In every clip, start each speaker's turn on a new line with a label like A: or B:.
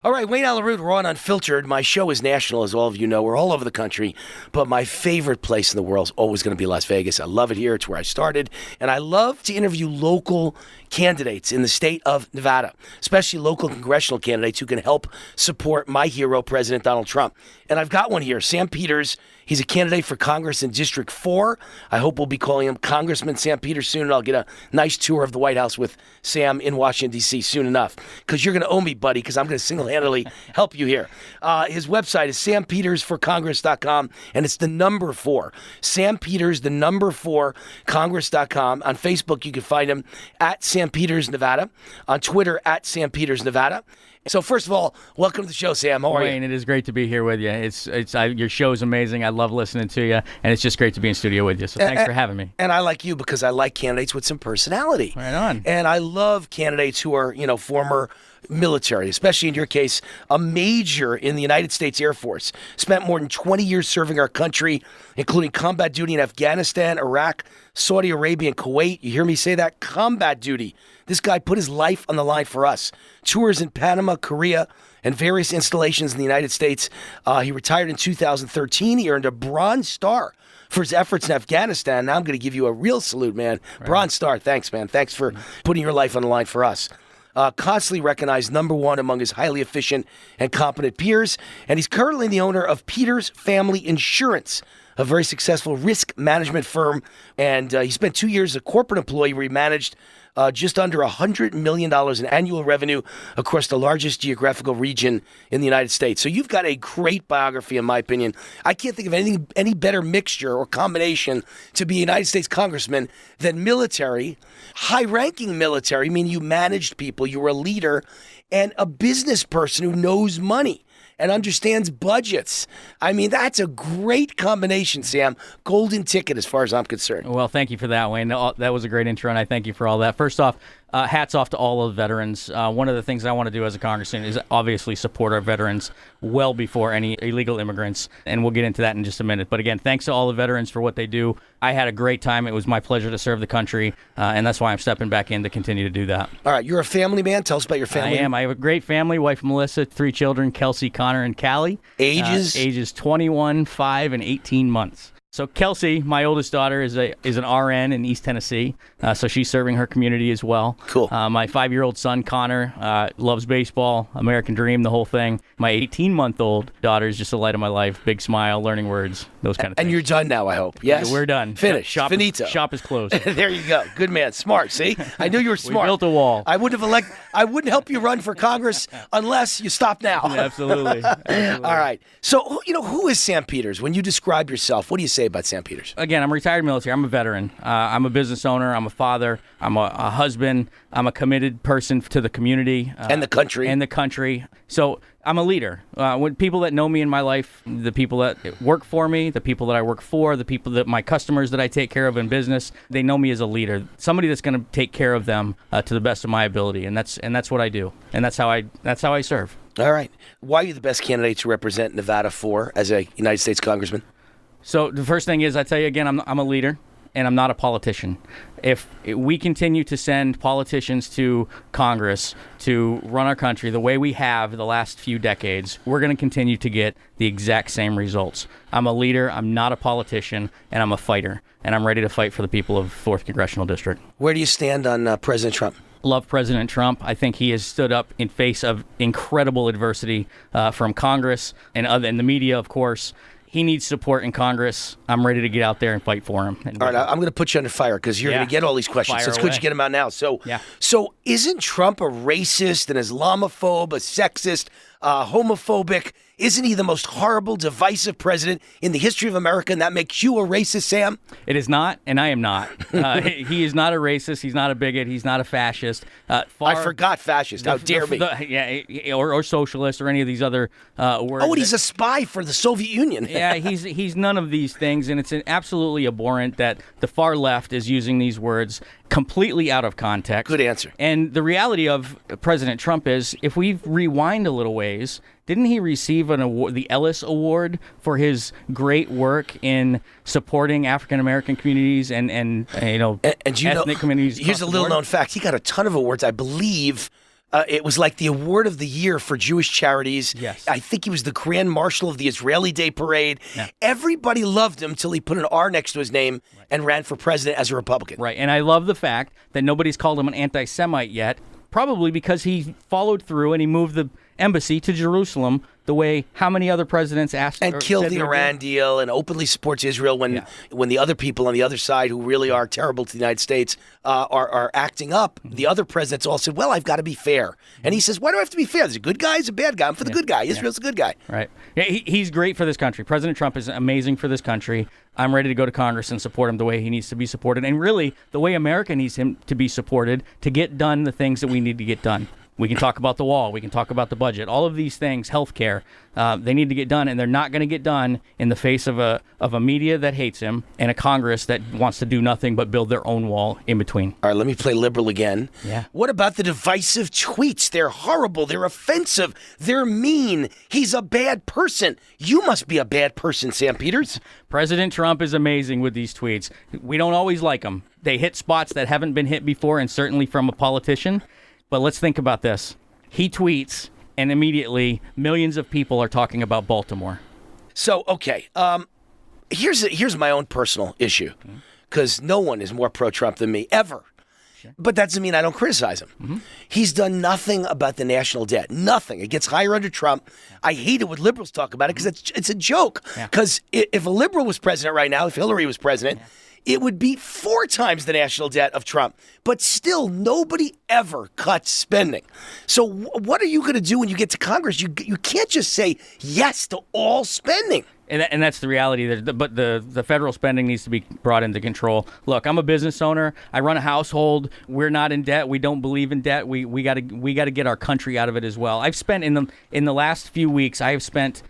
A: All right, Wayne Allyn Root, we're on Unfiltered. My show is national, as all of you know. We're all over the country, but my favorite place in the world is always going to be Las Vegas. I love it here. It's where I started, and I love to interview local candidates in the state of Nevada, especially local congressional candidates who can help support my hero, President Donald Trump. And I've got one here, Sam Peters. He's a candidate for Congress in District 4. I hope we'll be calling him Congressman Sam Peters soon, and I'll get a nice tour of the White House with Sam in Washington, D.C. soon enough, because you're going to owe me, buddy, because I'm going to single-handedly help you here. His website is sampetersforcongress.com, and it's the number 4. Sam Peters, the number 4, congress.com. On Facebook, you can find him at Sam Peters, Nevada. On Twitter, at Sam Peters, Nevada. So first of all, welcome to the show, Sam. How are you?
B: Wayne, it is great to be here with you. Your show is amazing. I love listening to you, and it's just great to be in studio with you. So thanks for having me.
A: And I like you because I like candidates with some personality.
B: Right on.
A: And I love candidates who are, former military, especially in your case, a major in the United States Air Force, spent more than 20 years serving our country, including combat duty in Afghanistan, Iraq, Saudi Arabia, and Kuwait. You hear me say that? Combat duty. This guy put his life on the line for us. Tours in Panama, Korea, and various installations in the United States. He retired in 2013. He earned a Bronze Star for his efforts in Afghanistan. Now I'm going to give you a real salute, man. Right. Bronze Star. Thanks, man. Thanks for putting your life on the line for us. Constantly recognized number 1 among his highly efficient and competent peers. And he's currently the owner of Peters Family Insurance, a very successful risk management firm. And he spent 2 years as a corporate employee where he managed just under $100 million in annual revenue across the largest geographical region in the United States. So you've got a great biography, in my opinion. I can't think of any better mixture or combination to be a United States congressman than military, high-ranking military, meaning you managed people, you were a leader, and a business person who knows money and understands budgets. I mean, that's a great combination, Sam. Golden ticket as far as I'm concerned.
B: Well, thank you for that, Wayne. That was a great intro, and I thank you for all that. First off, hats off to all of the veterans. One of the things I want to do as a congressman is obviously support our veterans well before any illegal immigrants, and we'll get into that in just a minute. But again, thanks to all the veterans for what they do. I had a great time. It was my pleasure to serve the country, and that's why I'm stepping back in to continue to do that.
A: All right, you're a family man. Tell us about your family.
B: I am. I have a great family, wife Melissa, 3 children, Kelsey, Connor, and Callie. Ages 21, 5, and 18 months. So Kelsey, my oldest daughter, is an RN in East Tennessee, so she's serving her community as well.
A: Cool.
B: My 5-year-old son, Connor, loves baseball, American Dream, the whole thing. My 18-month-old daughter is just the light of my life, big smile, learning words, those kind of things.
A: And you're done now, I hope. Yes?
B: We're done.
A: Finished. Finito.
B: Shop is closed.
A: There you go. Good man. Smart. See? I knew you were smart.
B: We built a wall.
A: I wouldn't help you run for Congress unless you stop now.
B: Absolutely.
A: All right. So, who is Sam Peters? When you describe yourself, what do you say about Sam Peters?
B: Again, I'm a retired military. I'm a veteran. I'm a business owner. I'm a father. I'm a husband. I'm a committed person to the community.
A: And the country.
B: So I'm a leader. When people that know me in my life, the people that work for me, the people that I work for, the people that my customers that I take care of in business, they know me as a leader, somebody that's going to take care of them to the best of my ability, and that's what I do, and that's how I serve.
A: All right. Why are you the best candidate to represent Nevada for as a United States congressman?
B: So the first thing is, I tell you again, I'm a leader, and I'm not a politician. If we continue to send politicians to Congress to run our country the way we have the last few decades, we're going to continue to get the exact same results. I'm a leader, I'm not a politician, and I'm a fighter, and I'm ready to fight for the people of 4th Congressional District.
A: Where do you stand on President Trump?
B: Love President Trump. I think he has stood up in face of incredible adversity from Congress and the media, of course. He needs support in Congress. I'm ready to get out there and fight for him.
A: All right, I'm going to put you under fire because you're going to get all these questions. So it's good you get them out now. So isn't Trump a racist, an Islamophobe, a sexist, homophobic? Isn't he the most horrible, divisive president in the history of America, and that makes you a racist, Sam?
B: It is not, and I am not. He is not a racist. He's not a bigot. He's not a fascist.
A: I forgot fascist. How dare me?
B: Or socialist or any of these other words.
A: Oh, and he's a spy for the Soviet Union.
B: Yeah, he's none of these things, and it's absolutely abhorrent that the far left is using these words completely out of context.
A: Good answer.
B: And the reality of President Trump is, if we rewind a little ways, didn't he receive an award, the Ellis Award, for his great work in supporting African American communities and ethnic communities?
A: Here's a little known fact: he got a ton of awards, I believe. It was like the award of the year for Jewish charities.
B: Yes.
A: I think he was the Grand Marshal of the Israeli Day Parade.
B: Yeah.
A: Everybody loved him till he put an R next to his name and ran for president as a Republican.
B: Right, and I love the fact that nobody's called him an anti-Semite yet, probably because he followed through and he moved the embassy to Jerusalem the way how many other presidents asked
A: And killed the Iran deal and openly supports Israel when the other people on the other side who really are terrible to the United States are acting up. The other presidents all said, well, I've got to be fair. And he says, why do I have to be fair? There's a good guy, there's a bad guy. I'm for the good guy. Israel's a good guy.
B: Right. Yeah, he's great for this country. President Trump is amazing for this country. I'm ready to go to Congress and support him the way he needs to be supported. And really, the way America needs him to be supported to get done the things that we need to get done. We can talk about the wall. We can talk about the budget. All of these things, healthcare, they need to get done, and they're not going to get done in the face of a media that hates him and a Congress that wants to do nothing but build their own wall in between.
A: All right, let me play liberal again.
B: Yeah.
A: What about the divisive tweets? They're horrible. They're offensive. They're mean. He's a bad person. You must be a bad person, Sam Peters.
B: President Trump is amazing with these tweets. We don't always like them. They hit spots that haven't been hit before, and certainly from a politician. But let's think about this. He tweets, and immediately millions of people are talking about Baltimore.
A: So, okay, here's my own personal issue, because no one is more pro-Trump than me, ever. Sure. But that doesn't mean I don't criticize him. Mm-hmm. He's done nothing about the national debt. Nothing. It gets higher under Trump. I hate it when liberals talk about it because it's a joke. Because if a liberal was president right now, if Hillary was president, it would be 4 times the national debt of Trump. But still, nobody ever cuts spending. So what are you going to do when you get to Congress? You can't just say yes to all spending.
B: And that's the reality. But the federal spending needs to be brought into control. Look, I'm a business owner. I run a household. We're not in debt. We don't believe in debt. We got to get our country out of it as well. I've spent in the last few weeks, I have spent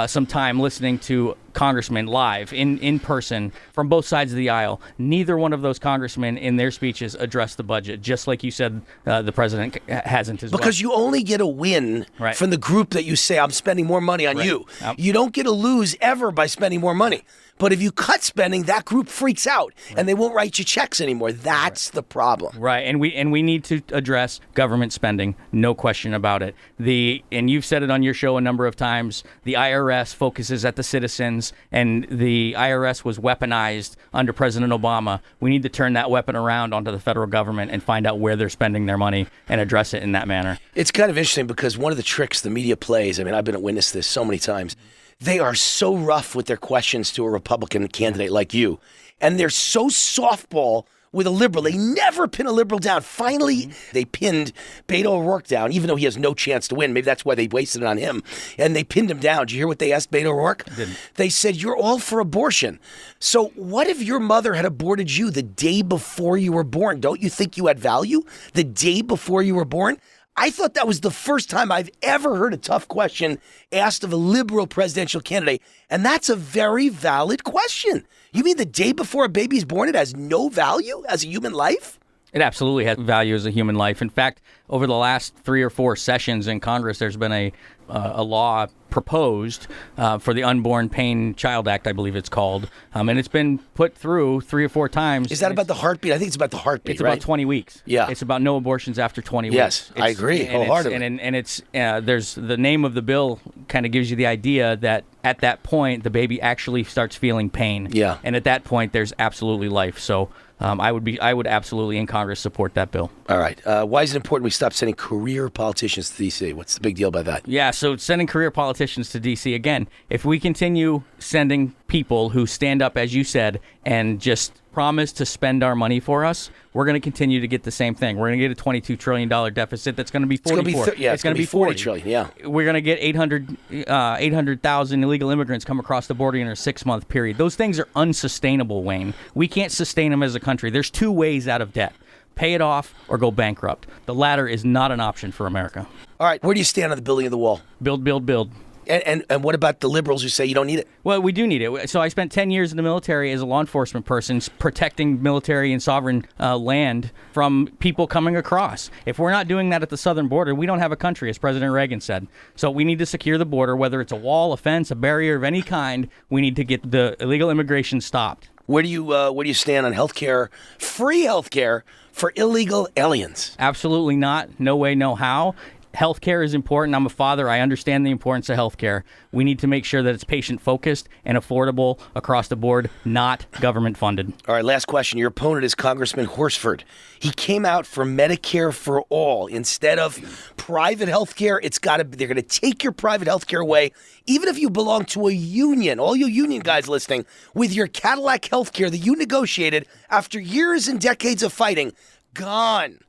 B: some time listening to congressmen live in person from both sides of the aisle. Neither one of those congressmen in their speeches addressed the budget, just like you said the president hasn't as well.
A: Because you only get a win from the group that you say, I'm spending more money on you. Yep. You don't get a lose ever by spending more money. But if you cut spending, that group freaks out and they won't write you checks anymore. That's the problem.
B: Right. And we need to address government spending. No question about it. And you've said it on your show a number of times, the IRS focuses at the citizens, and the IRS was weaponized under President Obama. We need to turn that weapon around onto the federal government and find out where they're spending their money and address it in that manner.
A: It's kind of interesting because one of the tricks the media plays, I mean, I've been a witness to this so many times, they are so rough with their questions to a Republican candidate like you. And they're so softball with a liberal. They never pin a liberal down. Finally, they pinned Beto O'Rourke down, even though he has no chance to win. Maybe that's why they wasted it on him. And they pinned him down. Did you hear what they asked Beto O'Rourke?
B: I didn't.
A: They said, you're all for abortion. So what if your mother had aborted you the day before you were born? Don't you think you had value the day before you were born? I thought that was the first time I've ever heard a tough question asked of a liberal presidential candidate. And that's a very valid question. You mean the day before a baby's born, it has no value as a human life?
B: It absolutely has value as a human life. In fact, over the last 3 or 4 sessions in Congress, there's been a law proposed for the Unborn Pain Child Act, I believe it's called. And it's been put through 3 or 4 times.
A: Is that about the heartbeat? I think it's about the heartbeat,
B: It's about 20 weeks.
A: Yeah.
B: It's about no abortions after 20
A: yes,
B: weeks.
A: I agree wholeheartedly.
B: And it's there's the name of the bill kind of gives you the idea that at that point, the baby actually starts feeling pain.
A: Yeah.
B: And at that point, there's absolutely life. So I would absolutely in Congress support that bill.
A: All right. Why is it important we stop sending career politicians to D.C.? What's the big deal by that?
B: Yeah, so sending career politicians to D.C., again, if we continue sending people who stand up, as you said, and just promise to spend our money for us, we're going to continue to get the same thing. We're going to get a $22 trillion deficit that's going to be 44.
A: It's going to be 40 trillion, yeah.
B: We're going to get 800,000 illegal immigrants come across the border in a 6-month period. Those things are unsustainable, Wayne. We can't sustain them as a country. There's 2 ways out of debt. Pay it off or go bankrupt. The latter is not an option for America.
A: All right, where do you stand on the building of the wall?
B: Build, build, build.
A: And what about the liberals who say you don't need it?
B: Well, we do need it. So I spent 10 years in the military as a law enforcement person protecting military and sovereign land from people coming across. If we're not doing that at the southern border, we don't have a country, as President Reagan said. So we need to secure the border, whether it's a wall, a fence, a barrier of any kind. We need to get the illegal immigration stopped.
A: Where do you stand on healthcare, free healthcare for illegal aliens?
B: Absolutely not. No way, no how. Healthcare is important. I'm a father. I understand the importance of healthcare. We need to make sure that it's patient-focused and affordable across the board, not government-funded.
A: All right, last question. Your opponent is Congressman Horsford. He came out for Medicare for all instead of private healthcare. They're going to take your private healthcare away, even if you belong to a union. All you union guys listening, with your Cadillac healthcare that you negotiated after years and decades of fighting, gone.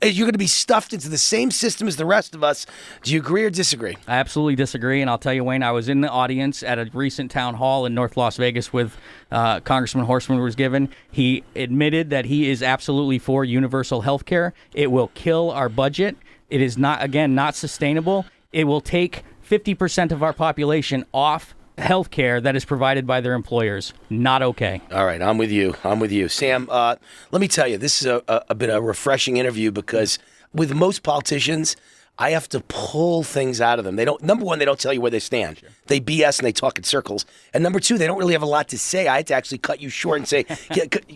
A: You're going to be stuffed into the same system as the rest of us. Do you agree or disagree?
B: I absolutely disagree, and I'll tell you, Wayne, I was in the audience at a recent town hall in North Las Vegas with Congressman Horseman was given. He admitted that he is absolutely for universal health care. It will kill our budget. It is not sustainable. It will take 50% of our population off health care that is provided by their employers. Not okay.
A: All right, I'm with you. Sam, let me tell you, this is a bit of a refreshing interview because with most politicians, I have to pull things out of them. Number one, they don't tell you where they stand. Sure. They BS and they talk in circles. And number two, they don't really have a lot to say. I had to actually cut you short and say,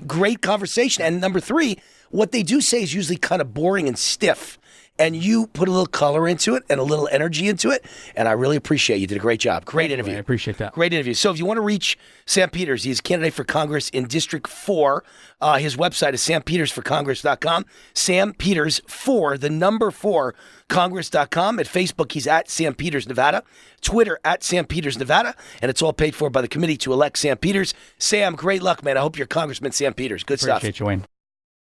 A: great conversation. And number three, what they do say is usually kind of boring and stiff. And you put a little color into it and a little energy into it. And I really appreciate it. You did a great job. Great interview.
B: I appreciate that.
A: Great interview. So if you want to reach Sam Peters, he's a candidate for Congress in District 4. His website is sampetersforcongress.com. Sam Peters 4, the number 4, Congress.com. At Facebook, he's at Sam Peters, Nevada. Twitter, at Sam Peters, Nevada. And it's all paid for by the committee to elect Sam Peters. Sam, great luck, man. I hope you're Congressman Sam Peters. Good stuff.
B: Appreciate you, Wayne.